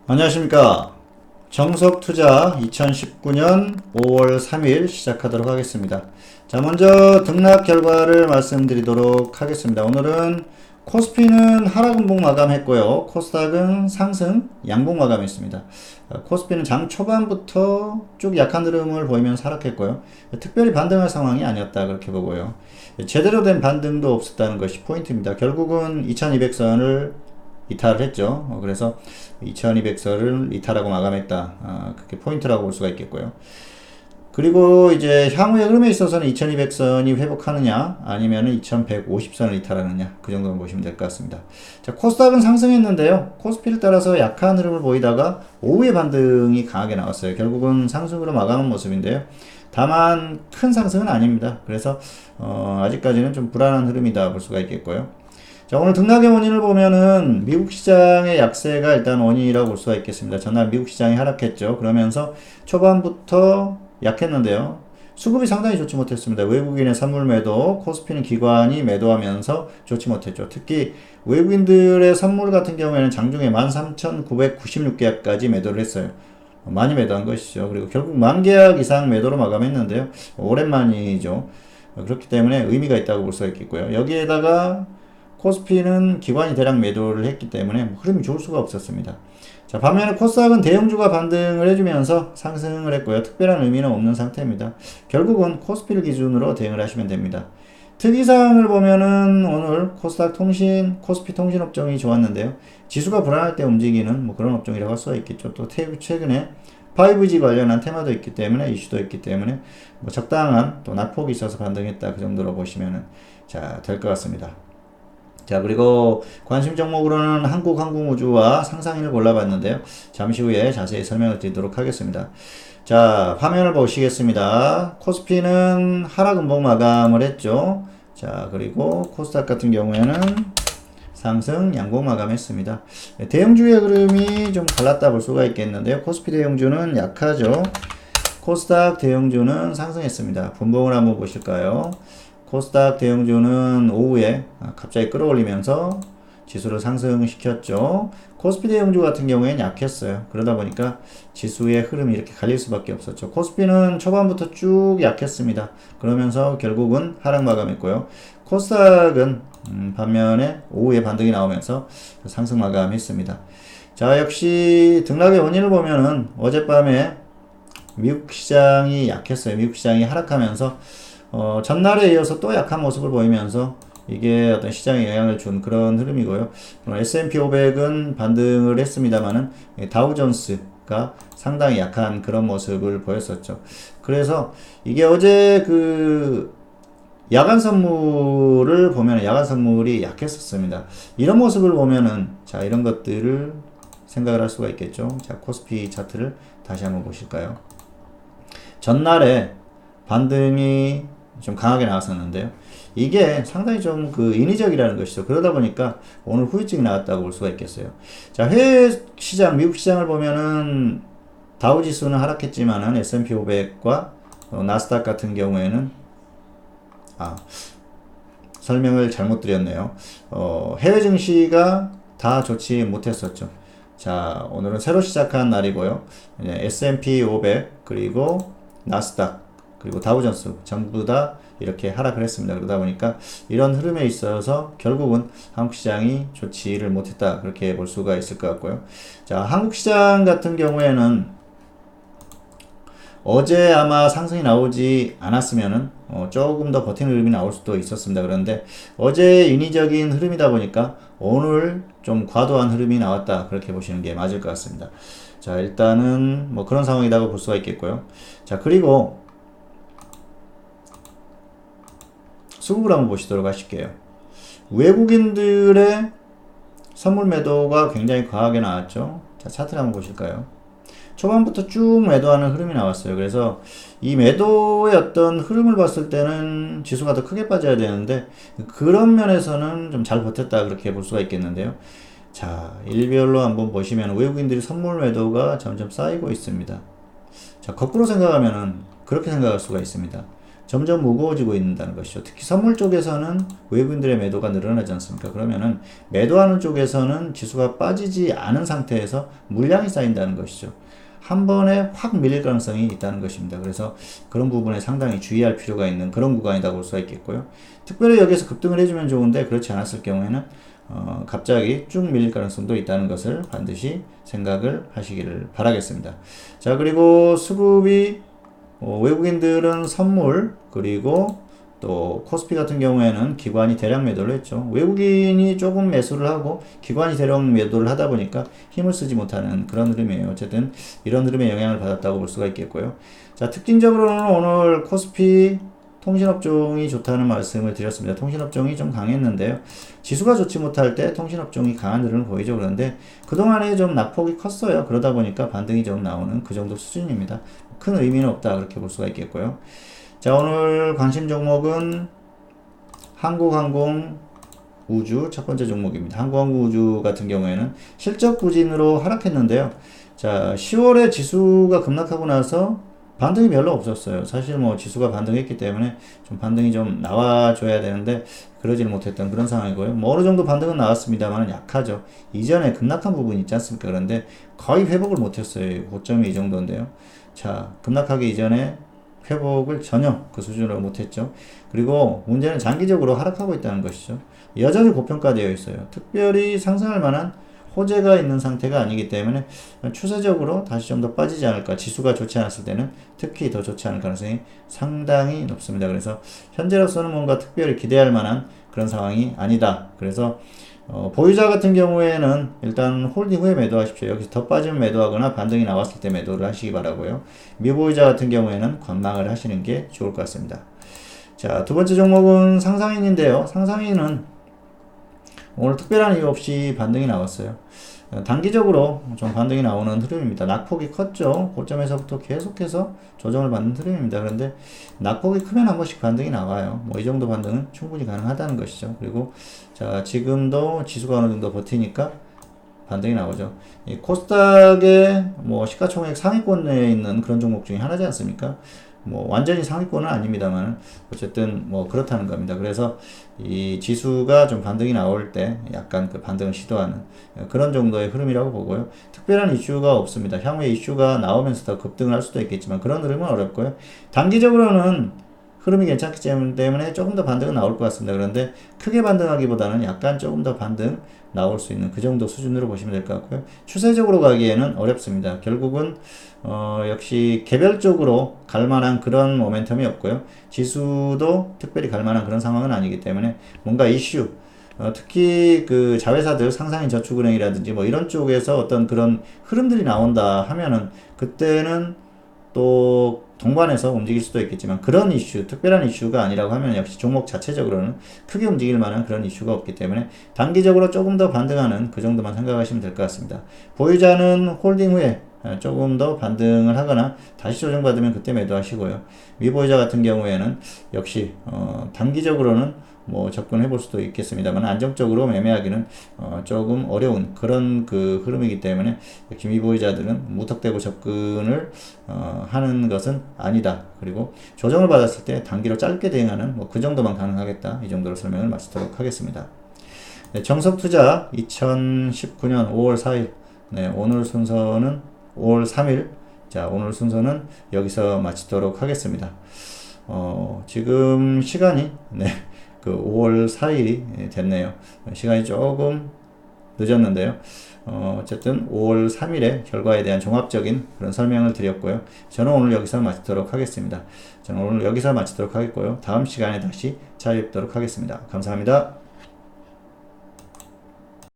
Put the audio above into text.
안녕하십니까. 정석투자 2019년 5월 3일 시작하도록 하겠습니다. 자, 먼저 등락 결과를 말씀드리도록 하겠습니다. 오늘은 코스피는 하락음봉 마감했고요. 코스닥은 상승 양봉 마감했습니다. 코스피는 장 초반부터 쭉 약한 흐름을 보이면서 하락했고요. 특별히 반등할 상황이 아니었다 그렇게 보고요. 제대로 된 반등도 없었다는 것이 포인트입니다. 결국은 2200선을 이탈을 했죠. 그래서 2200선을 이탈하고 마감했다. 그게 포인트라고 볼 수가 있겠고요. 그리고 이제 향후의 흐름에 있어서는 2200선이 회복하느냐 아니면 2150선을 이탈하느냐 그 정도는 보시면 될 것 같습니다. 자, 코스닥은 상승했는데요. 코스피를 따라서 약한 흐름을 보이다가 오후에 반등이 강하게 나왔어요. 결국은 상승으로 마감한 모습인데요. 다만 큰 상승은 아닙니다. 그래서 아직까지는 좀 불안한 흐름이다 볼 수가 있겠고요. 자, 오늘 등락의 원인을 보면은 미국 시장의 약세가 일단 원인이라고 볼 수가 있겠습니다. 전날 미국 시장이 하락했죠. 그러면서 초반부터 약했는데요. 수급이 상당히 좋지 못했습니다. 외국인의 선물 매도, 코스피는 기관이 매도하면서 좋지 못했죠. 특히 외국인들의 선물 같은 경우에는 장중에 13,996계약까지 매도를 했어요. 많이 매도한 것이죠. 그리고 결국 10,000계약 이상 매도로 마감했는데요. 오랜만이죠. 그렇기 때문에 의미가 있다고 볼 수가 있겠고요. 여기에다가 코스피는 기관이 대량 매도를 했기 때문에 흐름이 좋을 수가 없었습니다. 자, 반면에 코스닥은 대형주가 반등을 해주면서 상승을 했고요. 특별한 의미는 없는 상태입니다. 결국은 코스피를 기준으로 대응을 하시면 됩니다. 특이사항을 보면은 오늘 코스닥 통신, 코스피 통신 업종이 좋았는데요. 지수가 불안할 때 움직이는 뭐 그런 업종이라고 할 수가 있겠죠. 또 최근에 5G 관련한 테마도 있기 때문에 이슈도 있기 때문에 뭐 적당한 또 낙폭이 있어서 반등했다 그 정도로 보시면은 자, 될 것 같습니다. 자, 그리고 관심 종목으로는 한국항공우주와 상상인을 골라봤는데요. 잠시 후에 자세히 설명을 드리도록 하겠습니다. 자, 화면을 보시겠습니다. 코스피는 하락음봉 마감을 했죠. 자, 그리고 코스닥 같은 경우에는 상승 양봉 마감했습니다. 대형주의 흐름이 좀 갈랐다 볼 수가 있겠는데요. 코스피 대형주는 약하죠. 코스닥 대형주는 상승했습니다. 분봉을 한번 보실까요? 코스닥 대형주는 오후에 갑자기 끌어올리면서 지수를 상승시켰죠. 코스피 대형주 같은 경우에는 약했어요. 그러다 보니까 지수의 흐름이 이렇게 갈릴 수밖에 없었죠. 코스피는 초반부터 쭉 약했습니다. 그러면서 결국은 하락 마감했고요. 코스닥은 반면에 오후에 반등이 나오면서 상승 마감했습니다. 자, 역시 등락의 원인을 보면은 어젯밤에 미국 시장이 약했어요. 미국 시장이 하락하면서 전날에 이어서 또 약한 모습을 보이면서 이게 어떤 시장에 영향을 준 그런 흐름이고요. S&P 500은 반등을 했습니다만은 다우존스가 상당히 약한 그런 모습을 보였었죠. 그래서 이게 어제 그 야간 선물을 보면 야간 선물이 약했었습니다. 이런 모습을 보면은 자, 이런 것들을 생각을 할 수가 있겠죠. 자, 코스피 차트를 다시 한번 보실까요? 전날에 반등이 좀 강하게 나왔었는데요. 이게 상당히 좀 그 인위적이라는 것이죠. 그러다 보니까 오늘 후유증이 나왔다고 볼 수가 있겠어요. 자, 해외 시장, 미국 시장을 보면은 다우 지수는 하락했지만은 S&P 500과 나스닥 같은 경우에는 설명을 잘못 드렸네요. 해외 증시가 다 좋지 못했었죠. 자, 오늘은 새로 시작한 날이고요. S&P 500 그리고 나스닥 그리고 다우존스 전부 다 이렇게 하락을 했습니다. 그러다 보니까 이런 흐름에 있어서 결국은 한국 시장이 좋지를 못했다 그렇게 볼 수가 있을 것 같고요. 자, 한국 시장 같은 경우에는 어제 아마 상승이 나오지 않았으면은 조금 더 버티는 흐름이 나올 수도 있었습니다. 그런데 어제 인위적인 흐름이다 보니까 오늘 좀 과도한 흐름이 나왔다 그렇게 보시는 게 맞을 것 같습니다. 자, 일단은 뭐 그런 상황이라고 볼 수가 있겠고요. 자, 그리고 수급을 한번 보시도록 하실게요. 외국인들의 선물 매도가 굉장히 과하게 나왔죠. 자, 차트를 한번 보실까요? 초반부터 쭉 매도하는 흐름이 나왔어요. 그래서 이 매도의 어떤 흐름을 봤을 때는 지수가 더 크게 빠져야 되는데 그런 면에서는 좀 잘 버텼다 그렇게 볼 수가 있겠는데요. 자, 일별로 한번 보시면 외국인들이 선물 매도가 점점 쌓이고 있습니다. 자, 거꾸로 생각하면은 그렇게 생각할 수가 있습니다. 점점 무거워지고 있다는 것이죠. 특히 선물 쪽에서는 외국인들의 매도가 늘어나지 않습니까? 그러면은 매도하는 쪽에서는 지수가 빠지지 않은 상태에서 물량이 쌓인다는 것이죠. 한 번에 확 밀릴 가능성이 있다는 것입니다. 그래서 그런 부분에 상당히 주의할 필요가 있는 그런 구간이라고 볼 수가 있겠고요. 특별히 여기서 급등을 해주면 좋은데 그렇지 않았을 경우에는 갑자기 쭉 밀릴 가능성도 있다는 것을 반드시 생각을 하시기를 바라겠습니다. 자, 그리고 수급이 외국인들은 선물, 그리고 또 코스피 같은 경우에는 기관이 대량 매도를 했죠. 외국인이 조금 매수를 하고 기관이 대량 매도를 하다 보니까 힘을 쓰지 못하는 그런 흐름이에요. 어쨌든 이런 흐름에 영향을 받았다고 볼 수가 있겠고요. 자, 특징적으로는 오늘 코스피 통신업종이 좋다는 말씀을 드렸습니다. 통신업종이 좀 강했는데요. 지수가 좋지 못할 때 통신업종이 강한 흐름을 보이죠. 그런데 그동안에 좀 낙폭이 컸어요. 그러다 보니까 반등이 좀 나오는 그 정도 수준입니다. 큰 의미는 없다 그렇게 볼 수가 있겠고요. 자, 오늘 관심 종목은 한국항공 우주 첫 번째 종목입니다. 한국항공 우주 같은 경우에는 실적 부진으로 하락했는데요. 자, 10월에 지수가 급락하고 나서 반등이 별로 없었어요. 사실 뭐 지수가 반등했기 때문에 좀 반등이 좀 나와줘야 되는데 그러지는 못했던 그런 상황이고요. 뭐 어느 정도 반등은 나왔습니다만 약하죠. 이전에 급락한 부분이 있지 않습니까? 그런데 거의 회복을 못했어요. 고점이 이 정도인데요. 자, 급락하기 이전에 회복을 전혀 그 수준으로 못했죠. 그리고 문제는 장기적으로 하락하고 있다는 것이죠. 여전히 고평가되어 있어요. 특별히 상승할 만한 호재가 있는 상태가 아니기 때문에 추세적으로 다시 좀 더 빠지지 않을까. 지수가 좋지 않았을 때는 특히 더 좋지 않을 가능성이 상당히 높습니다. 그래서 현재로서는 뭔가 특별히 기대할 만한 그런 상황이 아니다. 그래서 보유자 같은 경우에는 일단 홀딩 후에 매도하십시오. 여기서 더 빠지면 매도하거나 반등이 나왔을 때 매도를 하시기 바라고요. 미보유자 같은 경우에는 관망을 하시는 게 좋을 것 같습니다. 자, 두 번째 종목은 상상인인데요. 상상인은 오늘 특별한 이유 없이 반등이 나왔어요. 단기적으로 좀 반등이 나오는 흐름입니다. 낙폭이 컸죠. 고점에서부터 계속해서 조정을 받는 흐름입니다. 그런데 낙폭이 크면 한 번씩 반등이 나와요. 뭐 이 정도 반등은 충분히 가능하다는 것이죠. 그리고 자, 지금도 지수가 어느 정도 버티니까 반등이 나오죠. 이 코스닥의 뭐 시가총액 상위권에 있는 그런 종목 중에 하나지 않습니까? 뭐 완전히 상위권은 아닙니다만 어쨌든 뭐 그렇다는 겁니다. 그래서 이 지수가 좀 반등이 나올 때 약간 그 반등을 시도하는 그런 정도의 흐름이라고 보고요. 특별한 이슈가 없습니다. 향후에 이슈가 나오면서 더 급등을 할 수도 있겠지만 그런 흐름은 어렵고요. 단기적으로는 흐름이 괜찮기 때문에 조금 더 반등은 나올 것 같습니다. 그런데 크게 반등하기보다는 약간 조금 더 반등 나올 수 있는 그 정도 수준으로 보시면 될 것 같고요. 추세적으로 가기에는 어렵습니다. 결국은 역시 개별적으로 갈 만한 그런 모멘텀이 없고요. 지수도 특별히 갈 만한 그런 상황은 아니기 때문에 뭔가 이슈, 특히 그 자회사들 상상인 저축은행이라든지 뭐 이런 쪽에서 어떤 그런 흐름들이 나온다 하면은 그때는 또 동반해서 움직일 수도 있겠지만 그런 이슈, 특별한 이슈가 아니라고 하면 역시 종목 자체적으로는 크게 움직일 만한 그런 이슈가 없기 때문에 단기적으로 조금 더 반등하는 그 정도만 생각하시면 될 것 같습니다. 보유자는 홀딩 후에 조금 더 반등을 하거나 다시 조정받으면 그때 매도하시고요. 미보유자 같은 경우에는 역시 단기적으로는 뭐 접근해 볼 수도 있겠습니다만 안정적으로 매매하기는 조금 어려운 그런 그 흐름이기 때문에 역시 미보유자들은 무턱대고 접근을 하는 것은 아니다. 그리고 조정을 받았을 때 단기로 짧게 대응하는 뭐 그 정도만 가능하겠다. 이 정도로 설명을 마치도록 하겠습니다. 네, 정석투자 2019년 5월 4일 네, 오늘 순서는 5월 3일 자, 오늘 순서는 여기서 마치도록 하겠습니다. 지금 시간이 네, 그 5월 4일이 됐네요. 시간이 조금 늦었는데요. 어쨌든 5월 3일의 결과에 대한 종합적인 그런 설명을 드렸고요. 저는 오늘 여기서 마치도록 하겠습니다. 저는 오늘 여기서 마치도록 하겠고요. 다음 시간에 다시 찾아뵙도록 하겠습니다. 감사합니다.